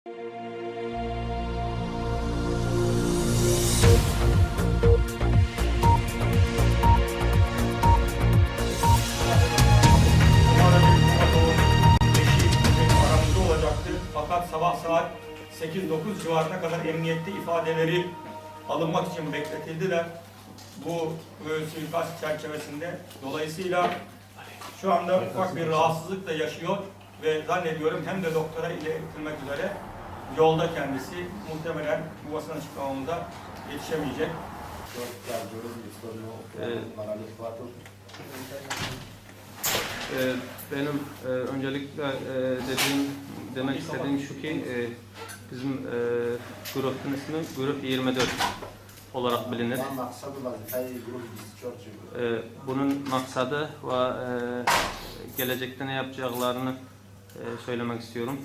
Fakat sabah saat 8-9 civarına kadar emniyette ifadeleri alınmak için bekletildiler. Bu suikast çerçevesinde. Dolayısıyla şu anda ufak bir rahatsızlık da yaşıyor ve zannediyorum hem de doktora iletilmek üzere yolda kendisi. Muhtemelen bu basın açıklamamıza yetişemeyecek. Benim öncelikle demek istediğim şu ki bizim grubun ismi Grup 24 olarak bilinir. Bunun maksadı ve gelecekte ne yapacaklarını söylemek istiyorum.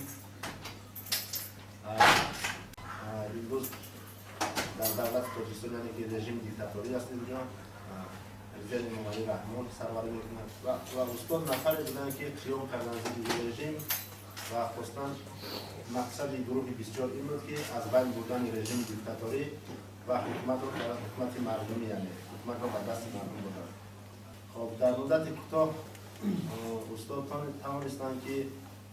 در دولت پروفسوری که رژیم دیکتاتوری است اینجا زیر نمایی رحمان سروری میکنند و استاد نفری بودن که قیام کردن ضد رژیم و خواستن مقصد گروه بسیار این بود که از بین بردن رژیم دیکتاتوری و حکومت رو در حکومت مردمی، یعنی حکومت رو به دست مردم بردن. خب در مدت کوتاه استاد توانستند که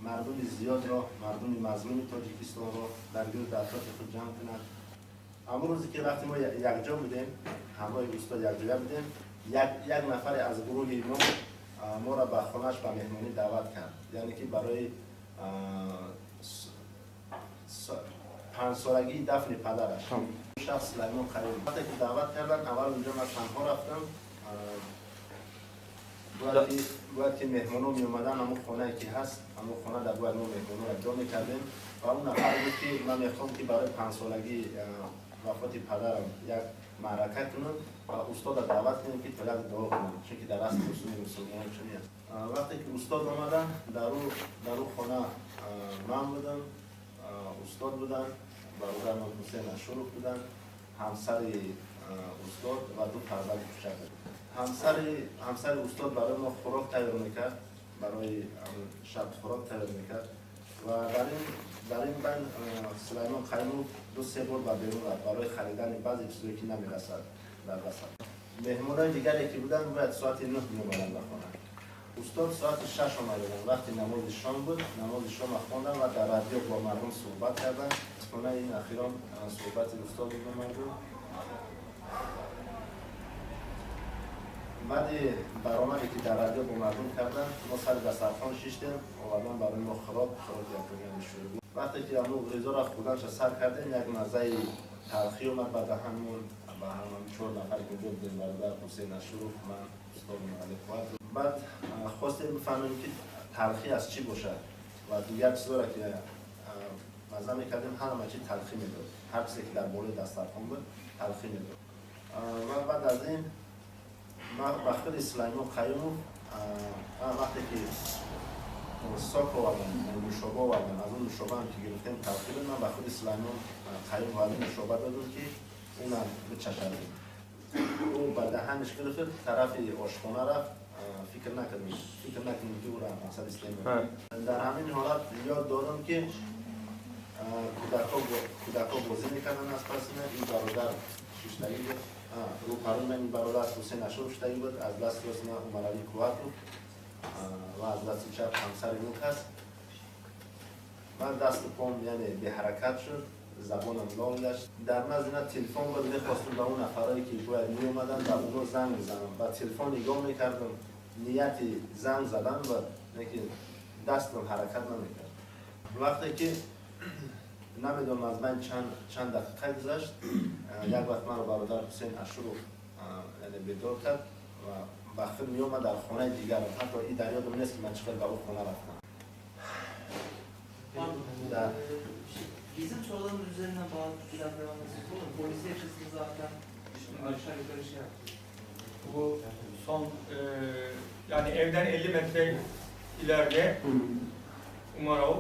مردم زیاد را، مردم مظلوم تاجیکستان را درگیر دفترات خود جمع کنند. اما روزی که وقتی ما یکجا بودیم، همراه استاد یکجا بودیم، یک نفر از گروه ما را به خانه‌اش به مهمانی دعوت کرد. یعنی که برای 5 سالگی دفن پدرش، شخص سلیمان خلیل. وقتی که دعوت کردن، اول اونجا من تنها رفتم. باید که مهمانو می اومدن، همون خانه که هست، همون خانه در باید ما مهمانو را جا میکردیم و اون نفر بود که من میخوام که برای 5 سالگی وفات پدرم یک معرکه کنم و استاد را دعوت کنم که فقط دعا کنم، چون که در اصل رسول مسلمان چنین است. وقتی که استاد آمدن در اون خانه من بودم، استاد بودن، برادر من حسین اشرف بودن، همسر استاد و 2 فرزند کوچک. همسر استاد برای ما خوراک تیار میکرد، برای شب خوراک تیار میکرد و در این بین سلیمان خیمو 2-3 بار به بیرون رفت برای خریدن بعضی چیزایی که نمیرسد در وسط. مهمانای دیگری که بودن باید ساعت 9 میومدن به خانه. استاد ساعت 6 آمدن، وقتی نماز شام بود، نماز شام خواندن و در رادیو با مردم صحبت کردن. خانه این اخیرا صحبت استاد با مردم. بعد برآمدی که در رادیو با مردم کردن، ما سر دسترخوان شیشتیم، آوردن برای ما خوراک یکم شروع بود. وقتی که امو غذا را خودش سر کردیم، یک مزه تلخی اومد به دهنمون، به همون 4 نفر که بودیم، برادر حسین اشرف، من، استاد معلم فؤاد. بعد خواستیم بفهمیم که تلخی از چی باشه و دیگر چیزا را که مزه میکردیم همه چی تلخی میداد، هر چیزی که در بالای دسترخوان بود تلخی میداد. و بعد از این با خود سلیمان خیمو وقتی که ساک آوردن، نوشابه آوردن، از اون نوشابه هم که گرفتیم تلخی من با خود سلیمان خیمو وارد نوشابه دادم که اونم بچشد. او با دهنش گرفت، طرف آشخانه رفت، فکر نکردیم که او را مقصد استعمال. در همین حالت یاد دارم که کودکا بازی میکردن از پسینه. این برادر ششتگی بود، رو پرون من برادر حسین اشرف شدگی بود، از دست راست من عمر علی کوهر بود و از دست چپ همسر نوک هست. من دست پام یعنی به حرکت شد، زبانم لال گشت. در نزد اینا تلفن بود، می‌خواستم به اون نفرایی که باید می‌اومدن به اونها زنگ بزنم. با تلفن نگاه می‌کردم، نیت زنگ زدن بود، لیکن دستم حرکت نمی‌کرد. وقتی که نمیدونم از من چند دقیقه گذشت، یک وقت من رو برادر حسین اشرف یعنی بیدار کرد و بخیر می اومد در خانه دیگرم. حتی این در یادم نیست که من چقدر به اون خانه رفتم. Bizim sorularımız üzerinden bazı filan devam etsek olur mu? Polisi yaşasın zaten. Şimdi aşağı yukarı şey yaptık. Bu son yani evden 50 metre ileride Umarov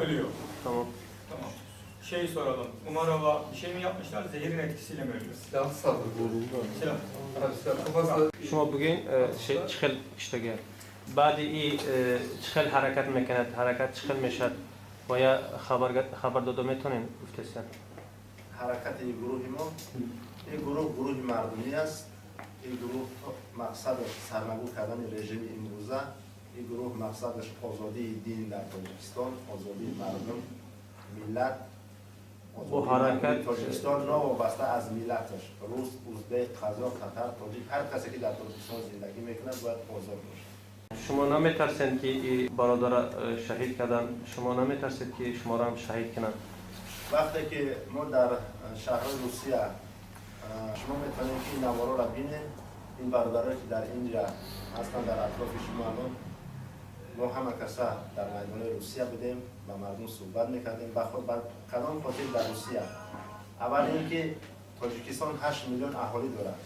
ölüyor. Tamam. Tamam. Şey soralım. Umarov'a bir şey mi yapmışlar? Zehirin etkisiyle mi ölüyor? Silah saldırı. Silah. شما بگین چخل اشتغال بعد این چخل حرکت میکند، حرکت چخل میشد و یا خبر داده میتونین گفتن. حرکت این گروه ما، این گروه مردمی است. این گروه مقصدش سرنگون کردن رژیم امروزه. این گروه مقصدش آزادی دین در تاجیکستان، آزادی مردم، ملت، آزادی تاجیکستان ناوابسته از ملتش، روس، ازبک، قزاق، تتر، تاجیک، هر کسی که در تاجیکستان زندگی میکنه باید آزاد باشه. شما نمیترسید که این برادر شهید کردن؟ شما نمیترسید که شما را هم شهید کنن؟ وقتی که ما در شهر روسیه شما میتونید که این نوارا را بینید، این برادرایی که در اینجا هستن در اطراف شما الان، ما همه کسا در میدان روسیه بودیم با مردم صحبت میکردیم. کدام خاطر در روسیه؟ اول اینکه تاجیکستان 8 میلیون اهالی دارد.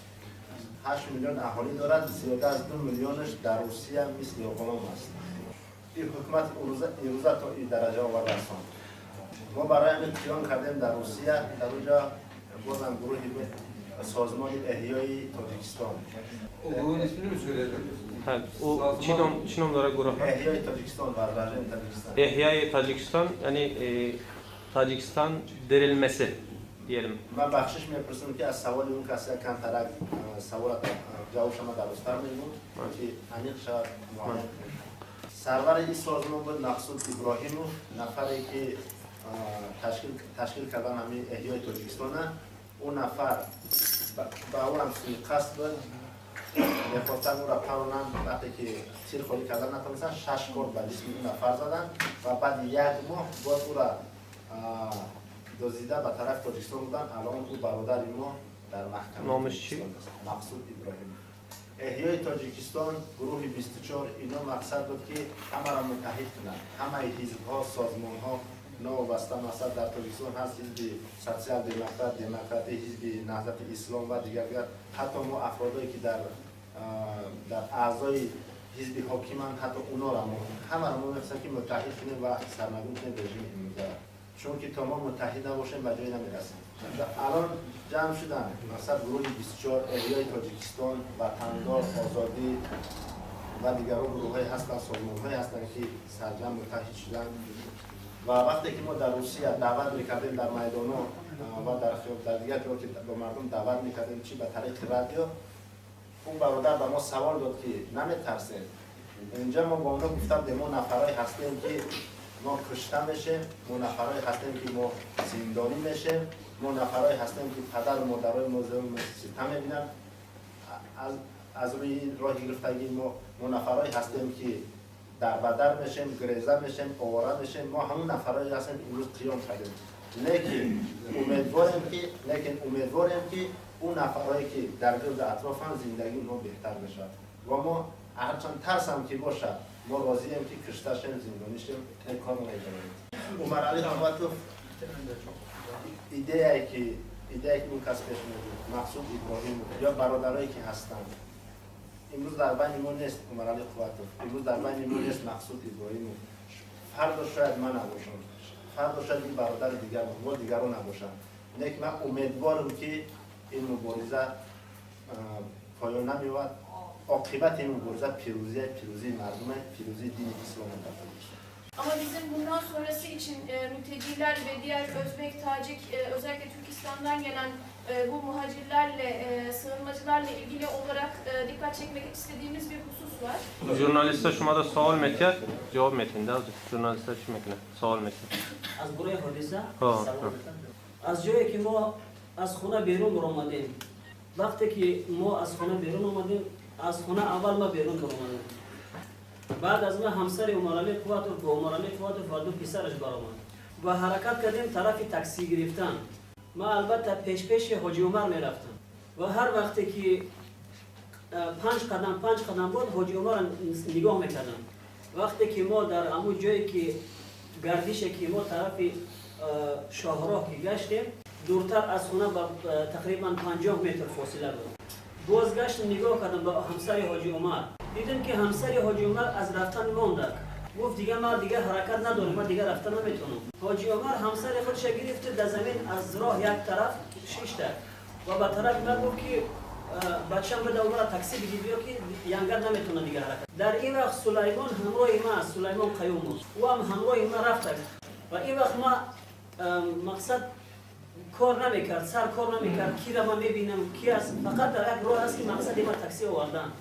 8 میلیون اهالی دارد، زیاده از 2 میلیونش در روسیه مثل غلام است. این حکومت امروزه تا این درجه آورده است. ما برای همین قیام کردیم در روسیه، در اونجا بازم گروه سازمان احیای تاجیکستان. گروه اسمی نمیشه. او چی نام داره گروه؟ احیای تاجیکستان و رژیم تاجیکستان. احیای تاجیکستان یعنی تاجیکستان dirilmesi diyelim. من بخشش میپرسم که از سوال اون کسی کم ترک سوال جواب شما درست‌تر میگم که عمیق شد معین. سرور این سازمان بود مقصود ابراهیم، نفری که تشکیل کردن همین احیای تاجیکستان. اون نفر با اون هم سوی قصد بود میخواستن اون را پرونن. وقتی که تیر خالی کردن نتونستن 6 کار به اسم اون نفر زدن و بعد 1 ماه باز او را دزدیده به طرف تاجیکستان بودن. الان او برادر ما در محکمه. نامش چی؟ مقصود ابراهیم. احیای تاجیکستان گروه 24 اینا مقصد بود که همه را متحد کنند. همه حزب‌ها، سازمان‌ها نوابسته مثلا در تاجیکستان هست حزب سوسیال دموکرات، حزب نهضت اسلام و دیگر. حتی ما افرادی که در اعضای حزب حاکمان حتی اونا را همه را ما می‌خواستیم که متحد کنیم و سرنگون کنیم رژیم امروزه. چون که تا ما متحد نباشیم به جایی نمیرسیم. الان جمع شدن مثلا گروه 24 احیای تاجیکستان، وطندار، آزادی و دیگر گروه‌های هستن، سازمان‌های هستن که سرجم متحد شدن. و وقتی که ما در روسیه دعوت میکردیم در میدان‌ها و در دیگر جاها که با مردم دعوت میکردیم چی به طریق رادیو، اون برادر به ما سوال داد که نمیترسیم. اینجا ما با اونا گفتم ما نفرای هستیم که ما کشته میشیم، ما نفرای هستیم که ما زندانی میشیم، ما نفرای هستیم که پدر و مادرای ما ستم میبینن. از روی راه گرفتگی ما نفرای هستیم که در بدر میشیم، گریزه میشیم، آواره میشیم. ما همون نفرای هستیم که امروز قیام کردیم. لیکن امیدواریم که اون نفرایی که در گرد اطرافن زندگی ما بهتر بشه و ما هرچند ترس هم که باشه ما راضیم که کشته شیم، زندانی شیم، این کار ما ادامه. عمر علی خامتوف ایده که اون کس پیش میاد مقصود ابراهیم یا برادرایی که هستن امروز در بین ما نیست. عمر علی خامتوف امروز در بین ما نیست. مقصود ابراهیم فردا شاید من نباشم، فردا شاید این برادر دیگر و دیگران نباشن. لیکن من امیدوارم که این مبارزه پایان نمی‌یابد. عاقبت این مبارزه پیروزی مردم، پیروزی دین اسلام است. Ama bizim bundan sonrası için mülteciler ve diğer Özbek, Tacik, özellikle Türkistan'dan gelen bu muhacirlerle, sığınmacılarla ilgili olarak dikkat çekmek istediğimiz bir husus var. Jurnalistler شما da سوال میکنه جواب میتین. در ژورنالیست‌ها چی میکنه؟ سوال میکنه. از گروه حادثه ها. از جایی که ما از خونه بیرون آمدیم، وقتی که ما از خونه بیرون آمدیم، از خونه اول ما بیرون آمدیم. بعد از ما همسر عمرعلی قواتوف و عمرعلی قواتوف و 2 پسرش برآمد و حرکت کردیم طرف تاکسی گرفتن. ما البته پیش حاجی عمر میرفتم و هر وقتی که 5 قدم بود حاجی عمر نگاه میکردم. وقتی که ما در همون جایی که گردش که ما طرف شاهراه که گشتیم، دورتر از خونه با تقریبا 50 متر فاصله بود. بازگشت نگاه کردم با همسر حاجی عمر، دیدم که همسر حاجی عمر از رفتن مونده. گفت دیگه ما دیگه حرکت ندارم، ما دیگه رفتن نمیتونم. حاجی عمر همسر خودش گرفت در زمین از راه یک طرف شیشته و به طرف من گفت که بچه‌م بده اون را تاکسی بگیر بیا که یانگر نمیتونه دیگه حرکت. در این وقت سلیمان همراه ما، سلیمان قیوم و هم همراه ما رفت. و این وقت ما مقصد کار نمیکرد، سر کار نمیکرد، کی را ما میبینم کی است، فقط در یک راه است که مقصد ما تاکسی آوردن.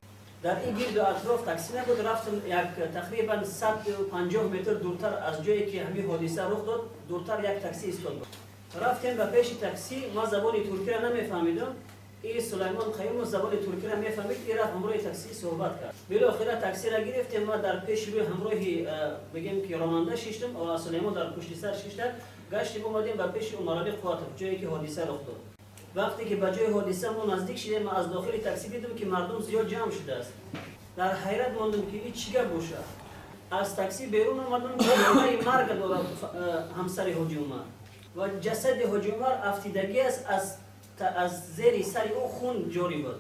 در این گرد و اطراف تاکسی نبود، رفتم یک تقریبا 150 متر دورتر از جایی که همین حادثه رخ داد، دورتر یک تاکسی ایستاد بود. رفتیم به پیش تاکسی، ما زبان ترکی را نمیفهمیدم. این سلیمان خیام زبان ترکی را میفهمید، این رفت همراه تاکسی صحبت کرد. بالاخره تاکسی را گرفتیم، ما در پیش روی همراهی بگیم که راننده شیشتم و سلیمان در پشت سر شیشتم، گشتیم اومدیم به پیش عمرانی قوات جایی که حادثه رخ داد. وقتی که به جای حادثه ما نزدیک شدیم، ما از داخل تاکسی دیدم که مردم زیاد جمع شده است. در حیرت ماندم که این چی گپ باشه. از تاکسی بیرون آمدم که مرگ داد همسر حاجی عمر و جسد حاجی عمر افتیدگی است، از زیر سر او خون جاری بود،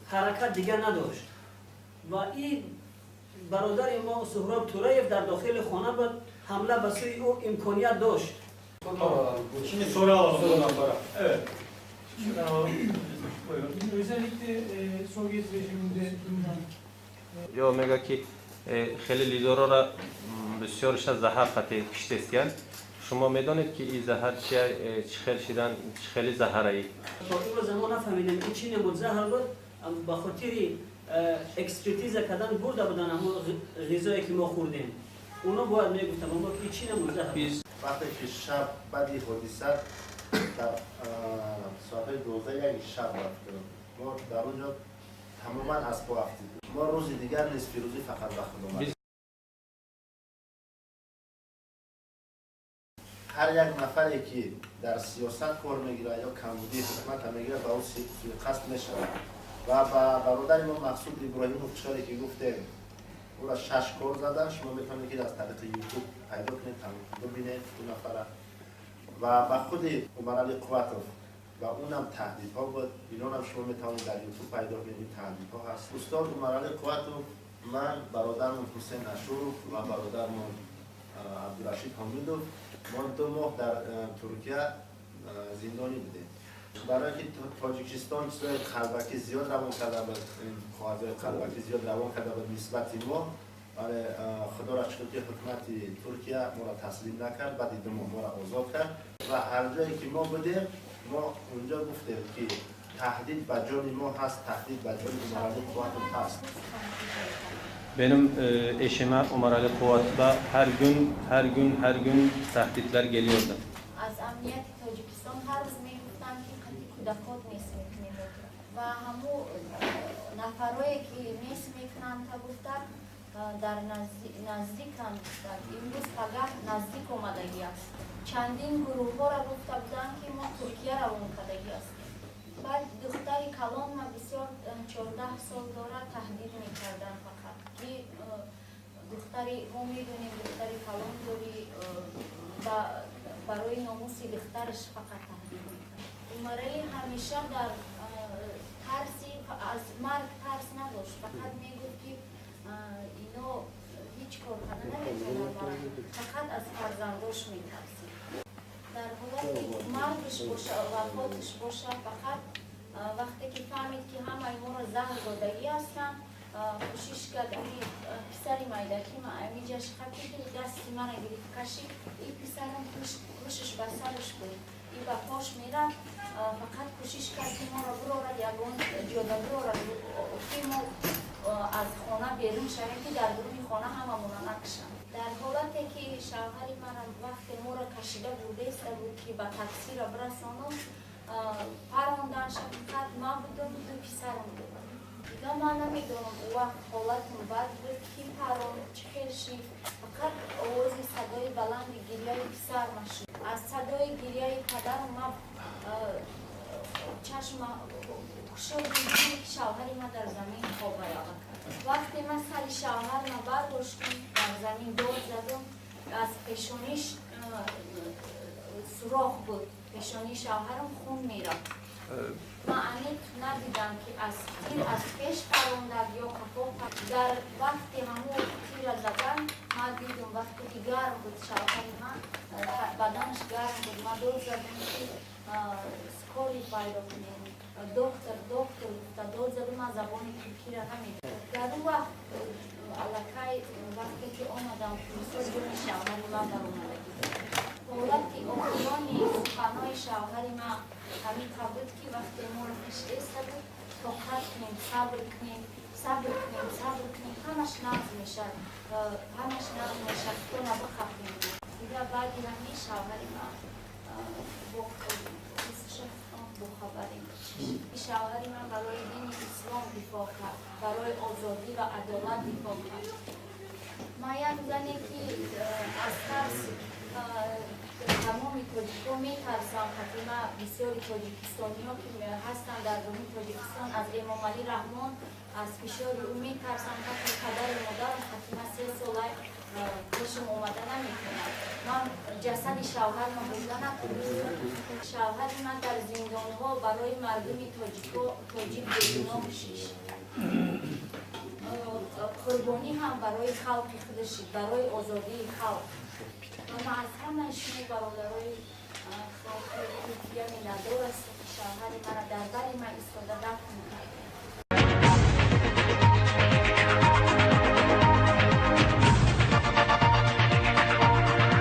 حرکت دیگر نداشت و این برادر ما سهراب تورایف در داخل خانه بود، حمله به سوی او امکانیت داشت. Şimdi soru alalım ondan sonra. Evet. Şuradan alalım. Buyurun. Özellikle Sovyet rejiminde bulunan یا میگه که خیلی لیدرها را بسیارش از زهر قطع کشته استیان. شما میدانید که این زهر چه خیلی شدن، چه خیلی زهرایی؟ تا اون زمان نفهمیدم این چی نمود زهر بود، به خاطر اکسپرتیز کردن برده بودن اما غذایی که ما خوردیم. اونا باید میگفتم اما که چی نمود زهر. وقتی که شب بعد حادثه در ساعت 12 یک شب رفتیم، ما در اونجا تماما از پا افتیدیم. ما روز دیگر نصف روزی فقط وقت اومد. هر یک نفری که در سیاست کار میگیره یا کمبودی حکومت میگیره به اون سوی قصد میشود و با برادر ما مقصود ابراهیم افشاری که گفته او را 6 کار زدن، شما میتونید که از طریق یوتیوب پیدا کنید، ببینید دو نفره و با خود عمر علی قواتوف و اونم تهدیدها بود، اینا هم شما میتونید در یوتیوب پیدا کنید، تهدیدها هست. استاد عمر علی قواتوف، من برادرم حسین اشورف و برادرم عبدالرشید حمیدوف ما 2 ماه در ترکیه زندانی بودیم. برای که تاجیکستان چیزای قلبکی زیاد روان کرده بود، این خواهرای قلبکی زیاد روان کرده بود نسبت ما، برای خدا را شکر که حکومت ترکیه ما را تسلیم نکرد، بعد 2 ماه ما را آزاد کرد و هر جایی که ما بودیم ما اونجا گفتیم که تهدید به جان ما هست، تهدید به جان عمر علی قواتوف هست. Benim eşime Umar Ali Kuvat'ta her gün tehditler geliyordu. از امنیت تاجیکستان هر روز میگفتن که قطعی کودکات نیست میکنیم و همو نفرهایی که نیست میکنن تا گفتن در نزدیک هم گفتن امروز پگاه نزدیک آمدگی است. چندین گروه ها را گفته بودن که ما ترکیه روان کردگی است. بعد دختری کلان ما بسیار 14 سال داره تهدید میکردن فقط که دختری ما میدونیم دختری کلان داری برای ناموسی دخترش فقط تهدید میکرد. عمر علی همیشه در ترسی از مرگ ترس نداشت، فقط میگفت که اینا هیچ کار کنه نمیتونن، فقط از فرزنداش میترسید. در حالت مرگش باشه و وفاتش باشه فقط وقتی که فهمید که همه ما را زهر دادگی هستن کوشش کرد پسری مایدکی ما امیجا شخصی که دستی من گرفت کشید این پسرم کوشش به سرش بود این به پاش میره فقط کوشش کرد که ما را برارد یگان جاده برارد که ما از خانه بیرون شویم که در درون خانه همه مونا نکشن. در حالتی که شوهری من وقتی ما را کشیده بوده بود که به تاکسی را برسانم پروندن شفقت ما بودم 2 پسرم بودم. دیگه من نمیدونم او وقت حالتم بد بود که پرون چه خیلی فقط آواز صدای بلند گریه پسر شد. از صدای گریه پدرم من چشم شد دیدم که شوهری من در زمین خواب یاغه کرد. وقتی من سر شوهر من برداشتم در زمین دور زدم از پیشونیش سوراخ بود، پیشانی شوهرم خون میرفت. من انیت ندیدم که از تیر از پیش پروندد یا کفا در وقتی همون تیر زدن من دیدم وقتی که گرم بود شوهر من بدنش گرم بود من دور زدم که سکولی پیدا کنیم دکتر دور زدم من زبانی ترکی را نمیدونم. در اون وقت علاقه وقتی که آمدم پلیس رو شوهر من در اومدگی همین بود که وقتی ما رو کشته بود طاقت کنیم صبر کنیم همش نقض میشه تو نبخفیم دیگه بعد همین شوهر ما بخبریم شوهر من برای دین اسلام دفاع کرد برای آزادی و عدالت دفاع کرد ما یک زنی که از ترس تمام تاجیک‌ها می‌ترسم خطیمه بسیاری تاجیکستانی ها که هستن در روی تاجیکستان از امام علی رحمان از فشار او می‌ترسم حتی پدر مادر خطیمه 3 ساله پیشم اومده نمی‌کنم من جسد شوهر ما بزده نکنم شوهر من در زندان‌ها برای مردم تاجیک بگناه شیش قربانی هم برای خلق خودش برای آزادی خلق اما از همه شما برادرای خلق ترکیه می ندار است که شوهر من در بر من ایستاده رفت می‌کرد